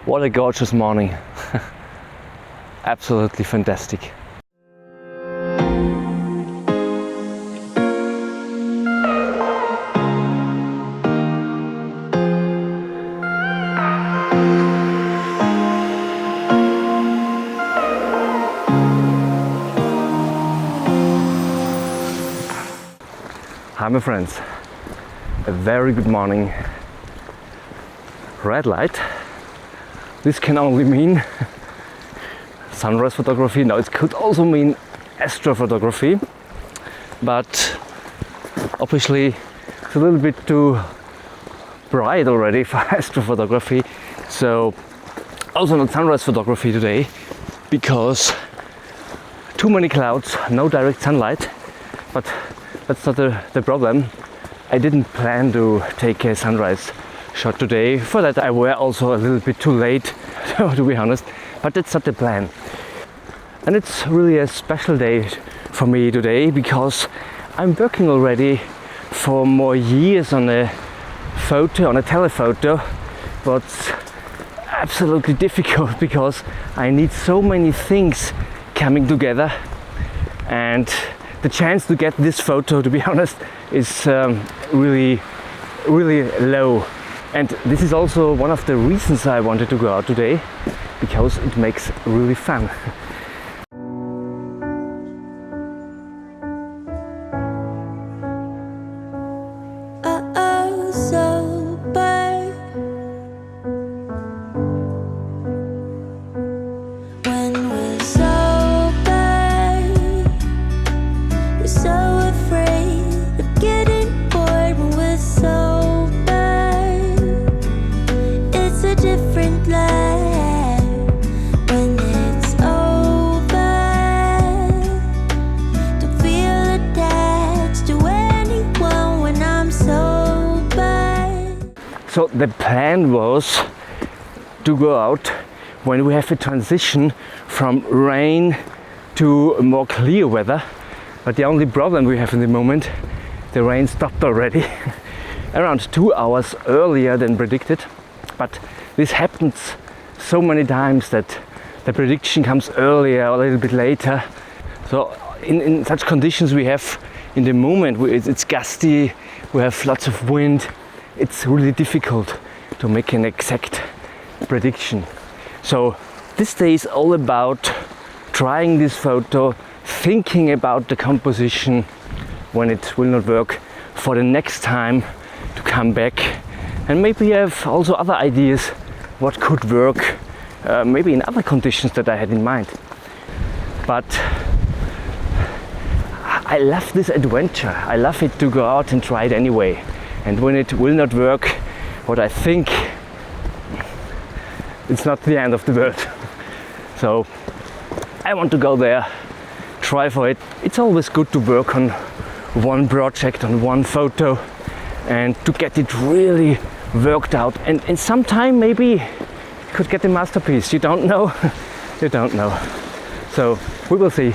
What a gorgeous morning. Absolutely fantastic. Hi my friends, a very good morning. Red light. This can only mean sunrise photography. Now it could also mean astrophotography, but obviously it's a little bit too bright already for astrophotography. So also not sunrise photography today, because too many clouds, no direct sunlight. But that's not the problem. I didn't plan to take a sunrise shot today. For that I were also a little bit too late, to be honest, but that's not the plan. And it's really a special day for me today, because I'm working already for more years on a photo, on a telephoto, but absolutely difficult because I need so many things coming together, and the chance to get this photo, to be honest, is really low. And this is also one of the reasons I wanted to go out today, because it makes really fun. So the plan was to go out when we have a transition from rain to more clear weather, but the only problem we have in the moment, the rain stopped already around 2 hours earlier than predicted. But this happens so many times that the prediction comes earlier or a little bit later. So in such conditions we have in the moment, it's gusty, we have lots of wind. It's really difficult to make an exact prediction. So this day is all about trying this photo, thinking about the composition when it will not work for the next time to come back. And maybe you have also other ideas what could work, maybe in other conditions that I had in mind. But I love this adventure. I love it to go out and try it anyway. And when it will not work, what I think, it's not the end of the world. So I want to go there, try for it. It's always good to work on one project, on one photo, and to get it really worked out. And in some time maybe you could get a masterpiece. You don't know. You don't know. So we will see.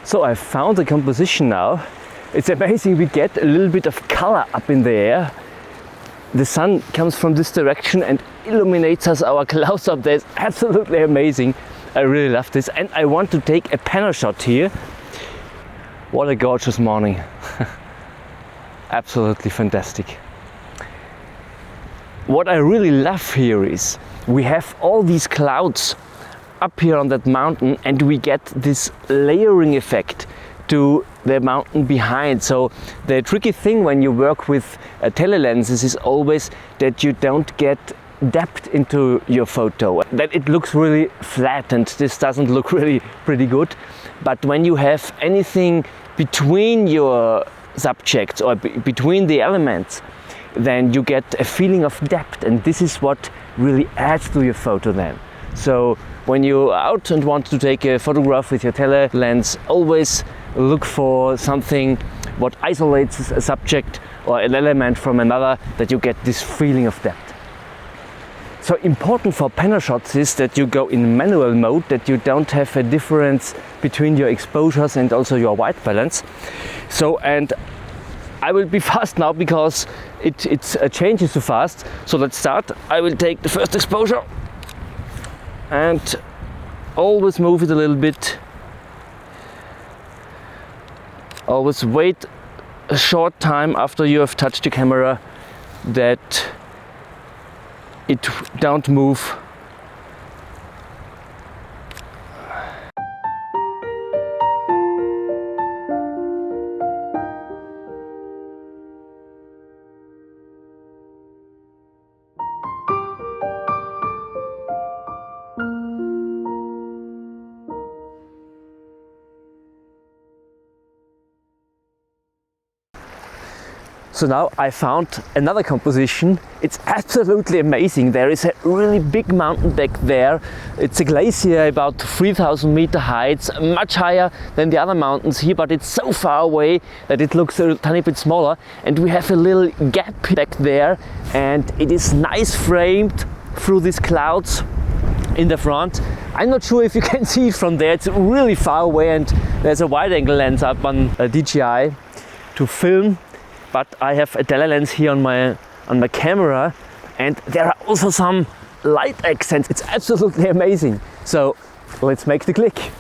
So I found the composition now. It's amazing, we get a little bit of color up in the air. The sun comes from this direction and illuminates us our clouds up there. It's absolutely amazing. I really love this, and I want to take a panel shot here. What a gorgeous morning. Absolutely fantastic. What I really love here is we have all these clouds up here on that mountain, and we get this layering effect to the mountain behind. So the tricky thing when you work with telelenses is always that you don't get depth into your photo, that it looks really flat, and this doesn't look really pretty good. But when you have anything between your subjects or between the elements, then you get a feeling of depth, and this is what really adds to your photo then. So when you're out and want to take a photograph with your tele lens, always look for something what isolates a subject or an element from another, that you get this feeling of depth. So important for panel shots is that you go in manual mode, that you don't have a difference between your exposures and also your white balance. So, and I will be fast now because it changes so fast. So let's start. I will take the first exposure and always move it a little bit. Always wait a short time after you have touched the camera, that it don't move. So now I found another composition. It's absolutely amazing. There is a really big mountain back there. It's a glacier about 3,000 meter high. It's much higher than the other mountains here, but it's so far away that it looks a tiny bit smaller. And we have a little gap back there, and it is nice framed through these clouds in the front. I'm not sure if you can see it from there. It's really far away, and there's a wide angle lens up on a DJI to film. But I have a telelens here on my camera, and there are also some light accents. It's absolutely amazing. So let's make the click.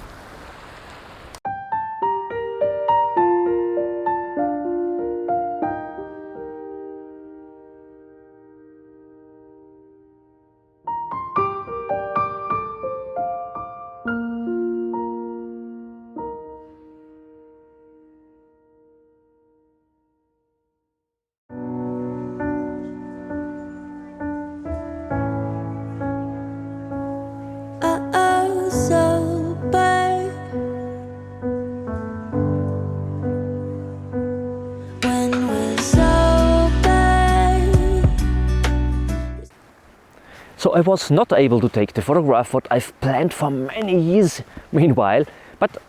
So I was not able to take the photograph what I've planned for many years meanwhile, but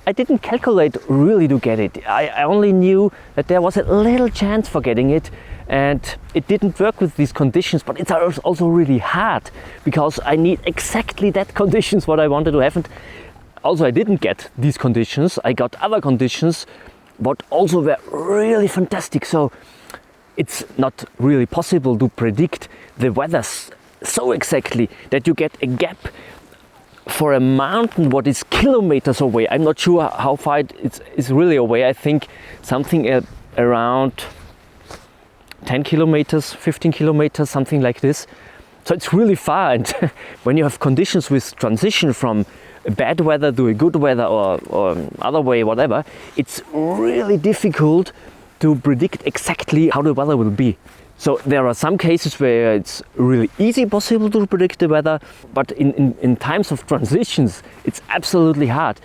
I didn't calculate really to get it. I only knew that there was a little chance for getting it, and it didn't work with these conditions, but it's also really hard because I need exactly that conditions what I wanted to have. And also I didn't get these conditions. I got other conditions but also were really fantastic. So it's not really possible to predict the weather so exactly that you get a gap for a mountain what is kilometers away. I'm not sure how far it is really away. I think something around 10 kilometers, 15 kilometers, something like this. So it's really far, and when you have conditions with transition from bad weather to a good weather or other way, whatever, it's really difficult to predict exactly how the weather will be. So there are some cases where it's really easy possible to predict the weather, but in times of transitions it's absolutely hard.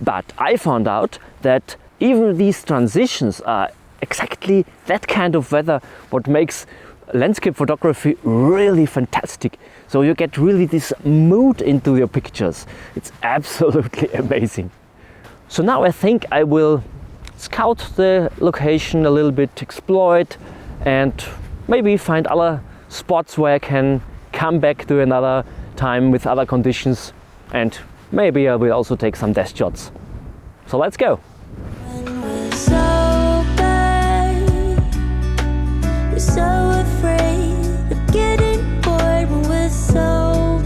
But I found out that even these transitions are exactly that kind of weather what makes landscape photography really fantastic. So you get really this mood into your pictures. It's absolutely amazing. So now I think I will scout the location a little bit, explore it, and maybe find other spots where I can come back to another time with other conditions, and maybe I will also take some test shots. So let's go. When we're sober, we're so afraid of getting bored. When we're sober,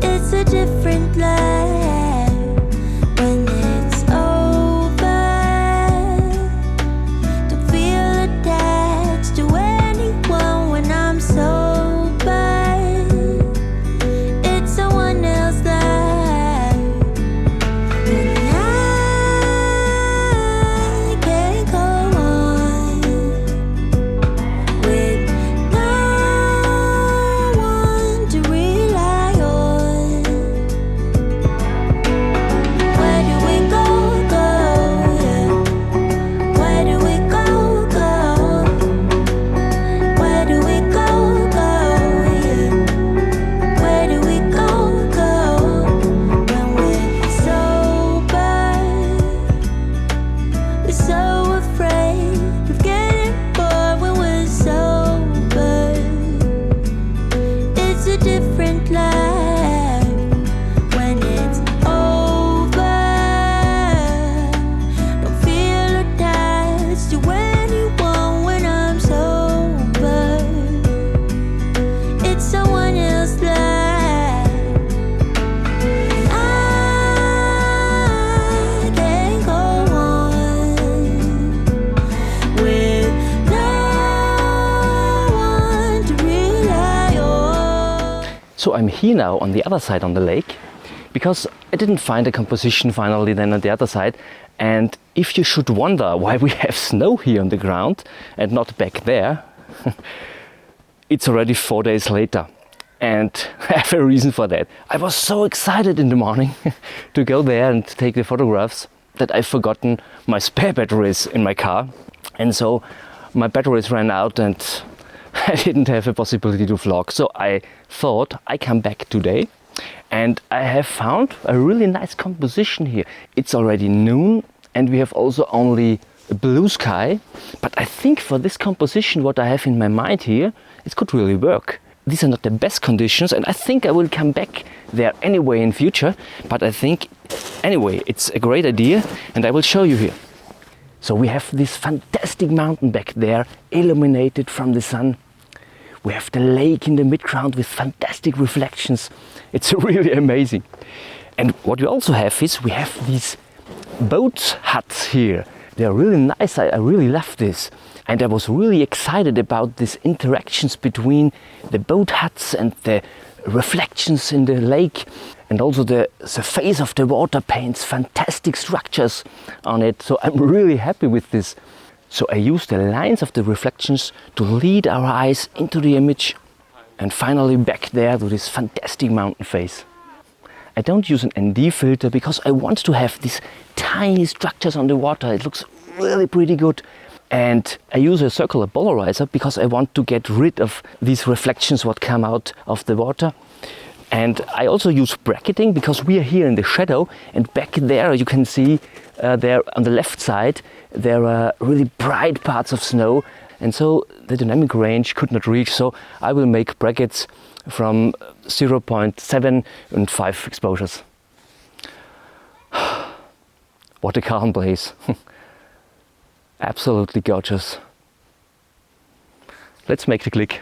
it's a different life. When it's over, don't feel attached to anyone. When I'm sober, it's someone else's life. And I can't go on with no one to rely on. Where do we go, go, yeah? Where do we go, go? Where do we go, go, yeah? Where do we go, go? When we're sober, we're so afraid of getting bored. When we're sober, it's a different life. When it's over, don't feel attached to anyone. When I'm sober, it's someone else's life. And I can't go on with no one to rely on. So I'm here now on the other side on the lake because I didn't find a composition finally then on the other side. And if you should wonder why we have snow here on the ground and not back there, it's already 4 days later. And I have a reason for that. I was so excited in the morning to go there and take the photographs that I've forgotten my spare batteries in my car. And so my batteries ran out and I didn't have a possibility to vlog. So I thought I come back today and I have found a really nice composition here. It's already noon and we have also only a blue sky. But I think for this composition, what I have in my mind here, it could really work. These are not the best conditions and I think I will come back there anyway in future. But I think anyway, it's a great idea and I will show you here. So we have this fantastic mountain back there, illuminated from the sun. We have the lake in the midground with fantastic reflections. It's really amazing. And what we also have is we have these boat huts here. They are really nice. I really love this. And I was really excited about these interactions between the boat huts and the reflections in the lake. And also the face of the water paints fantastic structures on it. So I'm really happy with this. So I used the lines of the reflections to lead our eyes into the image and finally back there to this fantastic mountain face. I don't use an ND filter because I want to have these tiny structures on the water. It looks really pretty good. And I use a circular polarizer because I want to get rid of these reflections what come out of the water. And I also use bracketing because we are here in the shadow and back there you can see there on the left side there are really bright parts of snow and so the dynamic range could not reach, so I will make brackets from 0.7 and 5 exposures. What a calm place. Absolutely gorgeous. Let's make the click.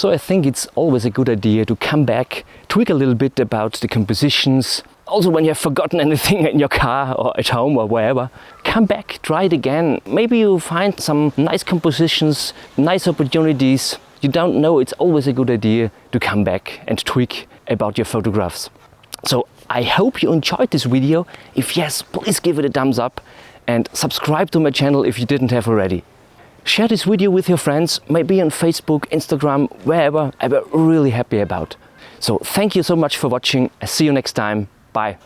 So I think it's always a good idea to come back, tweak a little bit about the compositions. Also when you have forgotten anything in your car or at home or wherever, come back, try it again. Maybe you find some nice compositions, nice opportunities. You don't know, it's always a good idea to come back and tweak about your photographs. So I hope you enjoyed this video. If yes, please give it a thumbs up and subscribe to my channel if you didn't have already. Share this video with your friends, maybe on Facebook, Instagram, wherever. I'm really happy about. So thank you so much for watching. I'll see you next time. Bye.